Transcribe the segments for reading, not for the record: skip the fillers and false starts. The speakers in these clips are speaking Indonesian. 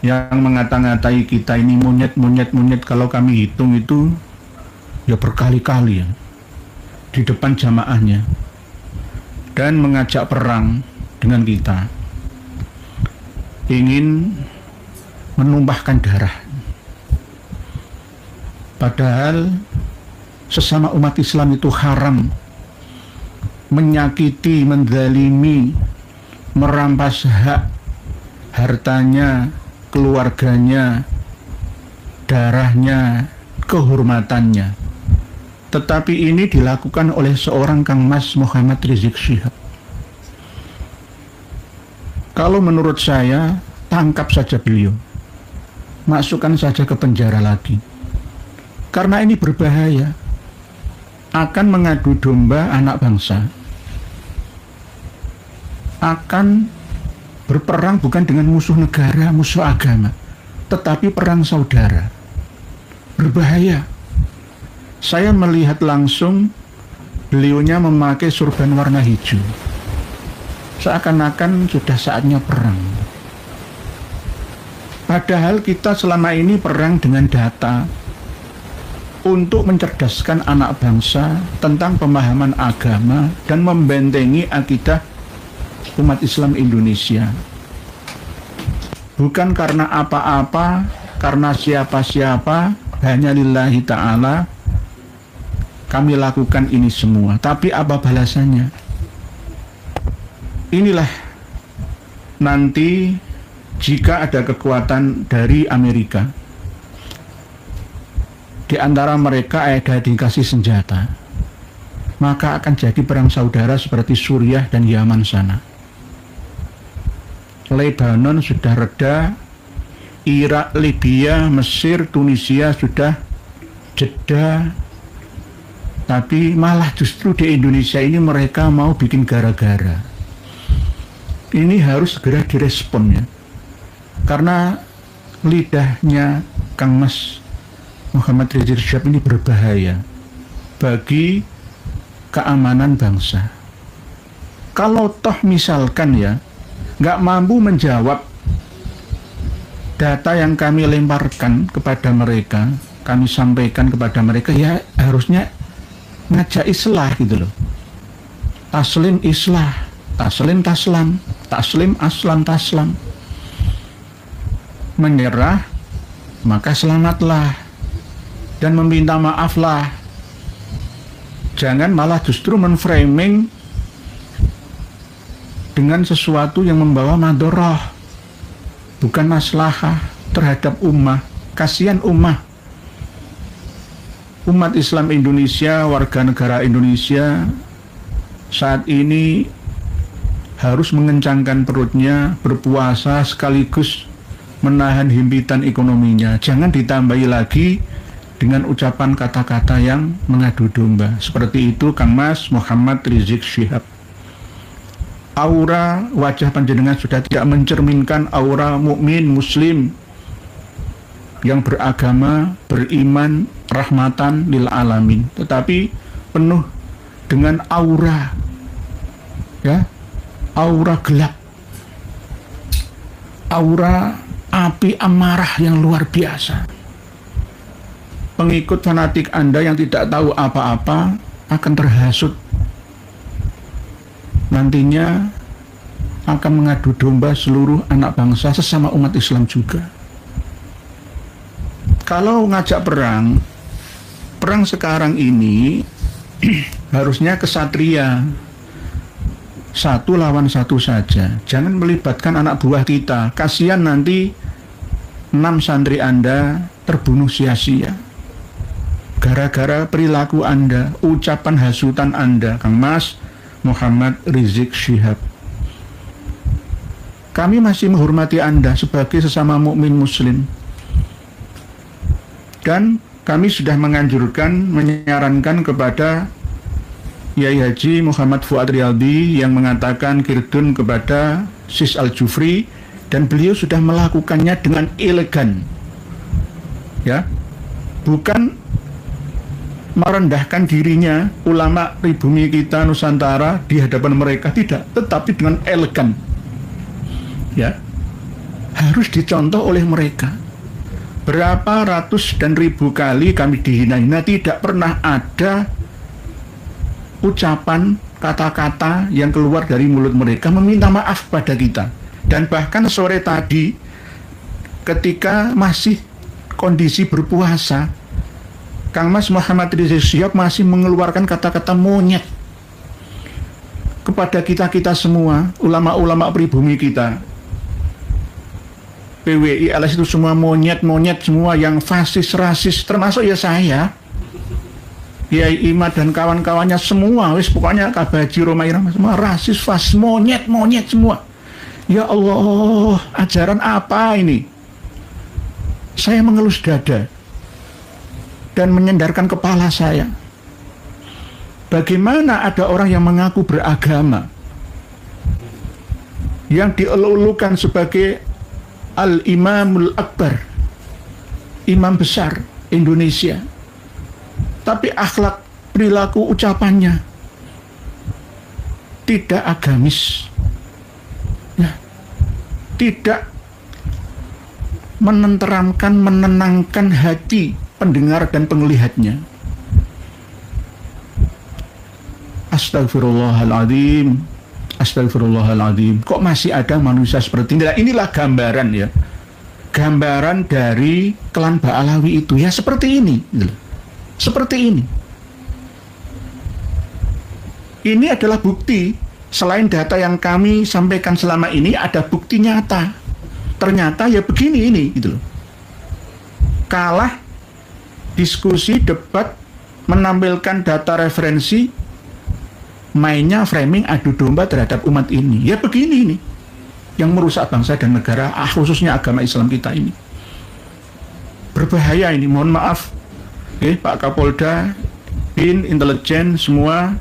yang mengata-ngatai kita ini monyet, kalau kami hitung itu ya berkali-kali ya, di depan jamaahnya, dan mengajak perang dengan kita, ingin menumpahkan darah. Padahal sesama umat Islam itu haram menyakiti, menzalimi, merampas hak hartanya, keluarganya, darahnya, kehormatannya. Tetapi ini dilakukan oleh seorang Kang Mas Muhammad Rizik Syihab. Kalau menurut saya, tangkap saja beliau, masukkan saja ke penjara lagi, karena ini berbahaya, akan mengadu domba anak bangsa, akan berperang bukan dengan musuh negara, musuh agama, tetapi perang saudara. Berbahaya. Saya melihat langsung beliaunya memakai surban warna hijau, seakan-akan sudah saatnya perang. Padahal kita selama ini perang dengan data untuk mencerdaskan anak bangsa tentang pemahaman agama dan membentengi akidah umat Islam Indonesia. Bukan karena apa-apa, karena siapa-siapa, hanya lillahi ta'ala kami lakukan ini semua. Tapi apa balasannya? Inilah nanti jika ada kekuatan dari Amerika, di antara mereka ada dikasih senjata, maka akan jadi perang saudara seperti Suriah dan Yaman sana. Lebanon sudah reda, Irak, Libya, Mesir, Tunisia sudah jeda, tapi malah justru di Indonesia ini mereka mau bikin gara-gara. Ini harus segera direspon ya, karena lidahnya Kang Mas Muhammad Rizik Syihab ini berbahaya bagi keamanan bangsa. Kalau toh misalkan ya nggak mampu menjawab data yang kami lemparkan kepada mereka, kami sampaikan kepada mereka, ya harusnya ngajak islah gitu loh. Taslim islah, taslim taslam, taslim aslam taslam. Menyerah maka selamatlah dan meminta maaflah. Jangan malah justru menframing dengan sesuatu yang membawa madharah, bukan maslahah terhadap ummah. Kasihan ummah, umat Islam Indonesia, warga negara Indonesia saat ini harus mengencangkan perutnya, berpuasa sekaligus menahan himpitan ekonominya. Jangan ditambahi lagi dengan ucapan kata-kata yang mengadu domba. Seperti itu Kang Mas Muhammad Rizik Syihab. Aura wajah panjenengan sudah tidak mencerminkan aura mukmin muslim yang beragama, beriman, rahmatan lil alamin, tetapi penuh dengan aura ya, aura gelap, aura api amarah yang luar biasa. Pengikut fanatik Anda yang tidak tahu apa-apa akan terhasut, nantinya akan mengadu domba seluruh anak bangsa sesama umat Islam juga. Kalau ngajak perang, perang sekarang ini harusnya kesatria, satu lawan satu saja. Jangan melibatkan anak buah kita. Kasihan nanti 6 santri Anda terbunuh sia-sia gara-gara perilaku Anda, ucapan hasutan Anda, Kang Mas Muhammad Rizik Syihab. Kami masih menghormati Anda sebagai sesama mukmin muslim, dan kami sudah menganjurkan, menyarankan kepada Yai Haji Muhammad Fuad Riyadi yang mengatakan kirdun kepada Sis Al-Jufri, dan beliau sudah melakukannya dengan elegan ya, bukan merendahkan dirinya ulama pribumi kita Nusantara di hadapan mereka, tidak, tetapi dengan elegan ya. harus dicontoh oleh mereka. Berapa ratus dan ribu kali kami dihina-hina, tidak pernah ada ucapan kata-kata yang keluar dari mulut mereka meminta maaf pada kita. Dan bahkan sore tadi ketika masih kondisi berpuasa, Kang Mas Muhammad Rizik Syihab masih mengeluarkan kata-kata monyet kepada kita-kita semua, ulama-ulama pribumi kita. PWI LS itu semua monyet-monyet semua, yang fasis, rasis, termasuk ya saya, Kiai Imad dan kawan-kawannya semua, wis pokoknya Kabaji, Roma Irama, semua rasis, fasis, monyet-monyet semua. Ya Allah, ajaran apa ini? Saya mengelus dada dan menyendarkan kepala saya. Bagaimana ada orang yang mengaku beragama, yang dielulukan sebagai Al-Imamul Akbar, imam besar Indonesia, tapi akhlak, perilaku, ucapannya tidak agamis, ya, tidak menenteramkan, menenangkan hati pendengar dan penglihatnya. Astagfirullahaladzim, astagfirullahaladzim. Kok masih ada manusia seperti ini? Nah, inilah gambaran, ya, gambaran dari klan Ba'alawi itu, ya seperti ini, seperti ini. Ini adalah bukti. Selain data yang kami sampaikan selama ini, ada bukti nyata. Ternyata ya begini ini, gitu loh. Kalah diskusi, debat, menampilkan data referensi, mainnya framing adu domba terhadap umat ini. Ya begini ini yang merusak bangsa dan negara, khususnya agama Islam kita ini. Berbahaya ini, mohon maaf. Pak Kapolda, BIN, intelijen, semua,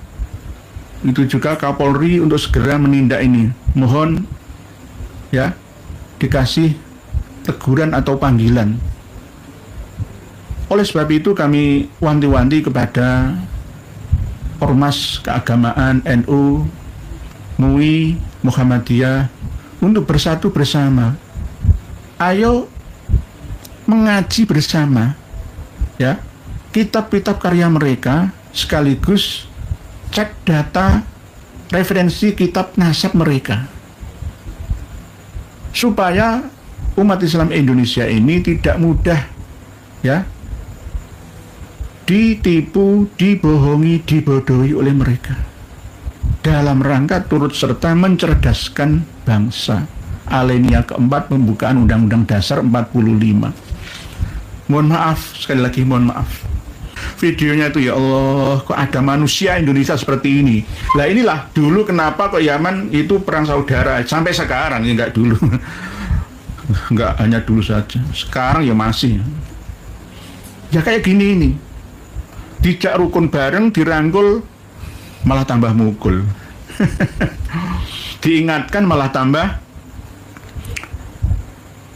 itu juga Kapolri untuk segera menindak ini. Mohon ya dikasih teguran atau panggilan. Oleh sebab itu kami wanti-wanti kepada Ormas keagamaan NU, MUI, Muhammadiyah untuk bersatu bersama. Ayo mengaji bersama, ya, kitab-kitab karya mereka, sekaligus cek data referensi kitab nasab mereka, supaya umat Islam Indonesia ini tidak mudah, ya, ditipu, dibohongi, dibodohi oleh mereka, dalam rangka turut serta mencerdaskan bangsa. Alinea keempat pembukaan Undang-Undang Dasar 45. Mohon maaf, sekali lagi mohon maaf. Videonya itu, ya Allah, kok ada manusia Indonesia seperti ini. Nah inilah dulu kenapa kok Yaman itu perang saudara sampai sekarang, ya enggak dulu. Enggak hanya dulu saja, sekarang ya masih. Ya kayak gini ini. Dijak rukun bareng, dirangkul, malah tambah mukul. Diingatkan malah tambah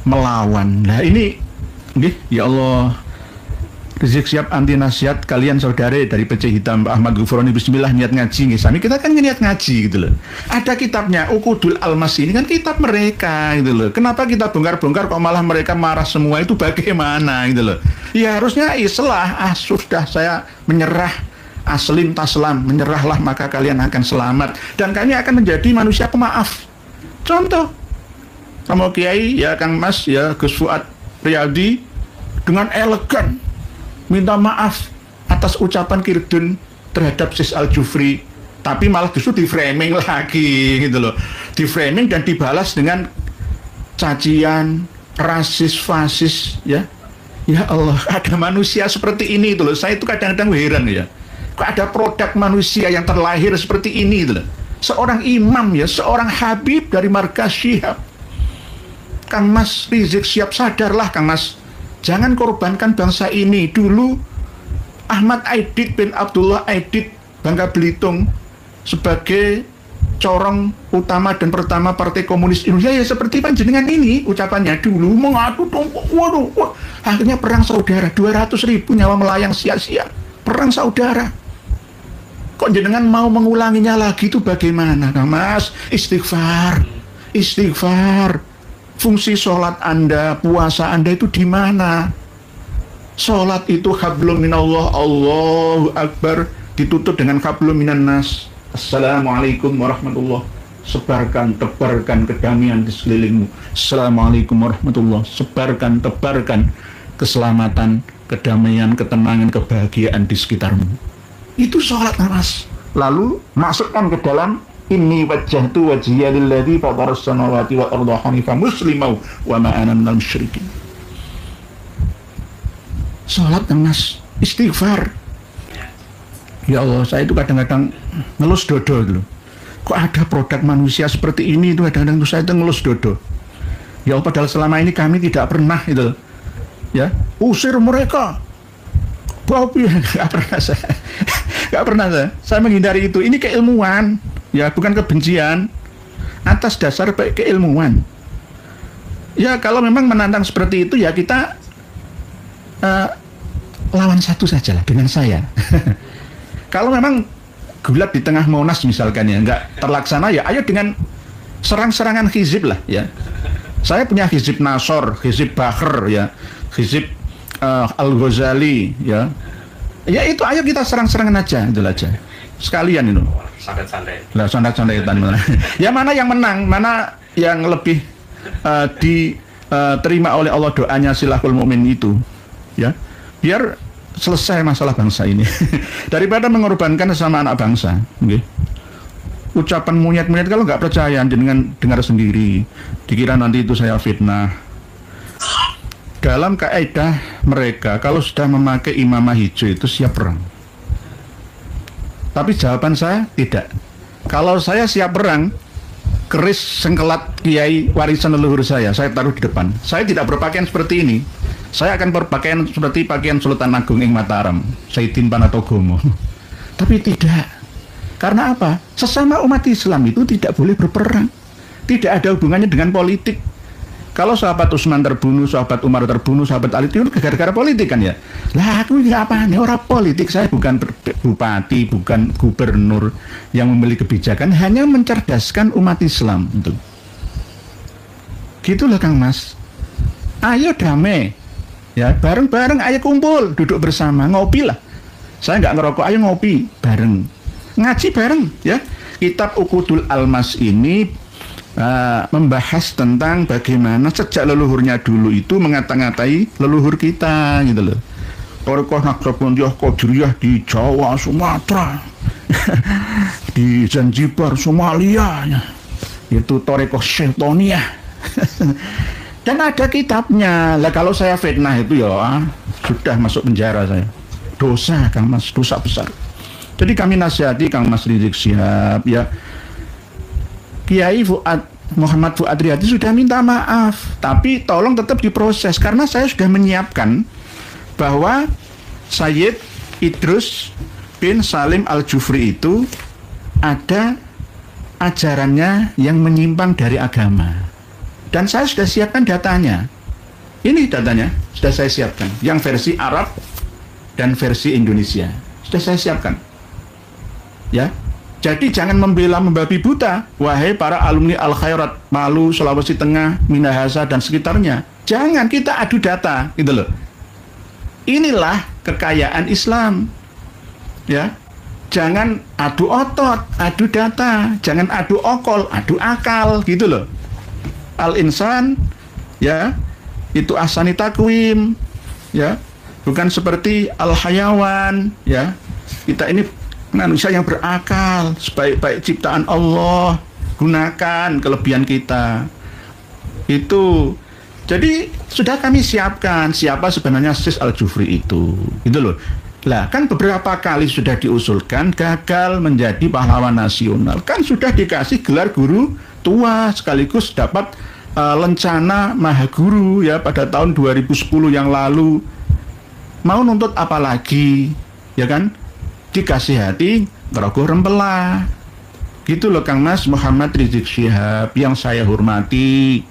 melawan. Nah ini, ya Allah, Rizik Syihab anti nasihat kalian saudara dari PC Hitam Pak Ahmad Ghufroni, bismillah niat ngaji. Sami kita kan niat ngaji gitu loh. Ada kitabnya, Uqudul Almas, ini kan kitab mereka gitu loh. Kenapa kita bongkar-bongkar kok malah mereka marah semua, itu bagaimana gitu loh. Ya harusnya islah, sudah saya menyerah, aslim taslam, menyerahlah maka kalian akan selamat dan kami akan menjadi manusia pemaaf. Contoh, sama Kiai ya Kang Mas ya Gus Fuad Riyadi dengan elegan minta maaf atas ucapan Kirdun terhadap Sis Al-Jufri, tapi malah justru di-framing lagi gitu loh. Di-framing dan dibalas dengan cacian, rasis, fasis, ya. Ya Allah, ada manusia seperti ini itu loh. Saya itu kadang-kadang heran ya. Kok ada produk manusia yang terlahir seperti ini itu loh. Seorang imam ya, seorang habib dari markas Syihab. Kang Mas Rizik Syihab, sadarlah Kang Mas. Jangan korbankan bangsa ini. Dulu Ahmad Aidit bin Abdullah Aidit Bangka Belitung sebagai corong utama dan pertama Partai Komunis Indonesia ya seperti panjenengan ini ucapannya dulu mengadu domba. Waduh, wah, akhirnya perang saudara, 200.000 nyawa melayang sia-sia, perang saudara. Kok jenengan mau mengulanginya lagi itu bagaimana, Kang Mas? Istighfar, istighfar. Fungsi sholat Anda, puasa Anda itu di mana? Sholat itu hablum minallah, Allahu Akbar, ditutup dengan hablum minan nas. Assalamualaikum warahmatullah. Sebarkan, tebarkan kedamaian di sekelilingmu. Assalamualaikum warahmatullah. Sebarkan, tebarkan keselamatan, kedamaian, ketenangan, kebahagiaan di sekitarmu. Itu sholat, Mas. Lalu masukkan ke dalam inni wajjahtu wajhiya lilladzi fataras samawati wal arda hanifan muslimau wa ma ana minal musyrikin. Sholat, Mas. Istighfar. Ya Allah, saya itu kadang-kadang ngelus dodo gitu. Kok ada produk manusia seperti ini itu, kadang-kadang saya itu ngelus dodo. Ya Allah, padahal selama ini kami tidak pernah itu, ya, usir mereka. Tapi nggak pernah saya, nggak pernah saya menghindari itu. Ini keilmuan, ya, bukan kebencian, atas dasar keilmuan. Ya, kalau memang menantang seperti itu, ya kita lawan satu saja lah dengan saya. Kalau memang gulat di tengah Monas misalkan, ya nggak terlaksana, ya ayo dengan serang-serangan hizib lah, ya. Saya punya hizib Nasor, hizib Bahr, ya, hizib Al-Ghazali, ya. Ya itu ayo kita serang-serangan aja, itu aja. Sekalian itu. Santai-santai. Lah santai-santai. Ya, mana yang menang, mana yang lebih diterima oleh Allah doanya silahul mukmin itu, ya. Biar selesai masalah bangsa ini. Daripada mengorbankan sesama anak bangsa, okay? Ucapan monyet-monyet kalau nggak percaya dengan dengar sendiri, dikira nanti itu saya fitnah. Dalam kaidah mereka, kalau sudah memakai imamah hijau itu siap perang. Tapi jawaban saya tidak. Kalau saya siap perang, keris sengkelat kiai warisan leluhur saya taruh di depan. Saya tidak berpakaian seperti ini. Saya akan berpakaian seperti pakaian Sultan Agung ing Mataram, Sayyidin Panatogomo. Tapi tidak. Karena apa? Sesama umat Islam itu tidak boleh berperang. Tidak ada hubungannya dengan politik. Kalau sahabat Utsman terbunuh, sahabat Umar terbunuh, sahabat Ali itu gara-gara politik kan, ya. Lah aku ini apa nih, orang politik. Saya bukan bupati, bukan gubernur yang memiliki kebijakan, hanya mencerdaskan umat Islam itu. Gitu loh Kang Mas. Ayo damai. Ya, bareng-bareng ayo kumpul, duduk bersama, ngopi lah. Saya nggak ngerokok, ayo ngopi bareng. Ngaji bareng, ya. Kitab Uqudul Almas ini membahas tentang bagaimana sejak leluhurnya dulu itu ngata-ngatai leluhur kita, gitu loh. Torekoh Naksabandiyah Qadiriyah di Jawa, Sumatera, di Zanzibar, Somalia, itu Torekoh Syaitoniyah. Dan ada kitabnya. Lah kalau saya fitnah itu ya sudah masuk penjara saya. Dosa Kang Mas, dosa besar. Jadi kami nasihati Kang Mas Rizik Syihab, ya. Kiai Muhammad Fuad Riyadi sudah minta maaf, tapi tolong tetap diproses karena saya sudah menyiapkan bahwa Sayyid Idrus bin Salim Al-Jufri itu ada ajarannya yang menyimpang dari agama. Dan saya sudah siapkan datanya. Ini datanya, sudah saya siapkan. Yang versi Arab dan versi Indonesia. Sudah saya siapkan. Ya. Jadi jangan membela membabi buta, wahai para alumni Al-Khairat, Palu, Sulawesi Tengah, Minahasa, dan sekitarnya. Jangan, kita adu data, gitu loh. Inilah kekayaan Islam. Ya. Jangan adu otot, adu data. Jangan adu okol, adu akal, gitu loh. Al-insan, ya, itu ahsani takwim, ya, bukan seperti al-hayawan, ya. Kita ini manusia yang berakal, sebaik-baik ciptaan Allah, gunakan kelebihan kita. Itu. Jadi sudah kami siapkan siapa sebenarnya Sis Al-Jufri itu, gitu loh. Lah kan beberapa kali sudah diusulkan, gagal menjadi pahlawan nasional. Kan sudah dikasih gelar guru tua, sekaligus dapat lencana Mahaguru, ya, pada tahun 2010 yang lalu. Mau nuntut apa lagi, ya kan? Dikasih hati, ngerogoh rempela. Gitu loh Kang Mas Muhammad Rizik Syihab yang saya hormati.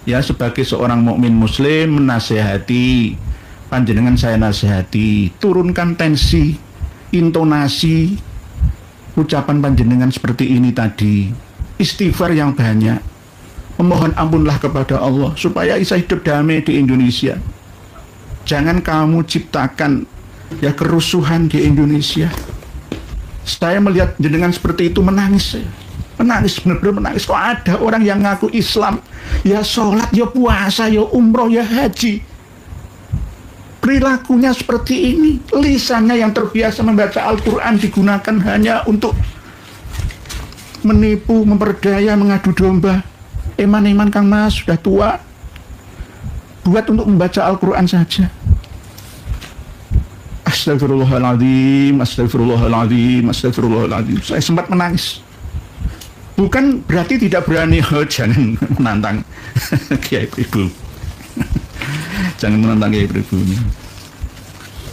Ya, sebagai seorang mukmin muslim menasehati, panjenengan saya nasihati, turunkan tensi, intonasi ucapan panjenengan seperti ini tadi. Istighfar yang banyak. memohon ampunlah kepada Allah supaya bisa hidup damai di Indonesia. Jangan kamu ciptakan ya kerusuhan di Indonesia. Saya melihat jenengan seperti itu menangis, menangis, benar-benar menangis. Kok ada orang yang ngaku Islam, ya sholat, ya puasa, ya umroh, ya haji, perilakunya seperti ini, lisannya yang terbiasa membaca Al-Quran digunakan hanya untuk menipu, memperdaya, mengadu domba. Eman-eman Kang Mas sudah tua, buat untuk membaca Al-Quran saja. Astagfirullahaladzim, astagfirullahaladzim, astagfirullahaladzim. Saya sempat menangis. Bukan berarti tidak berani, jangan menantang Kiai Ibu. Jangan menantang Kiai Ibu.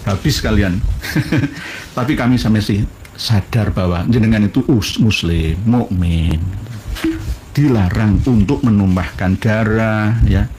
Habis kalian. Tapi kami masih sadar bahwa jenengan itu muslim, mukmin. Dilarang untuk menumpahkan darah, ya.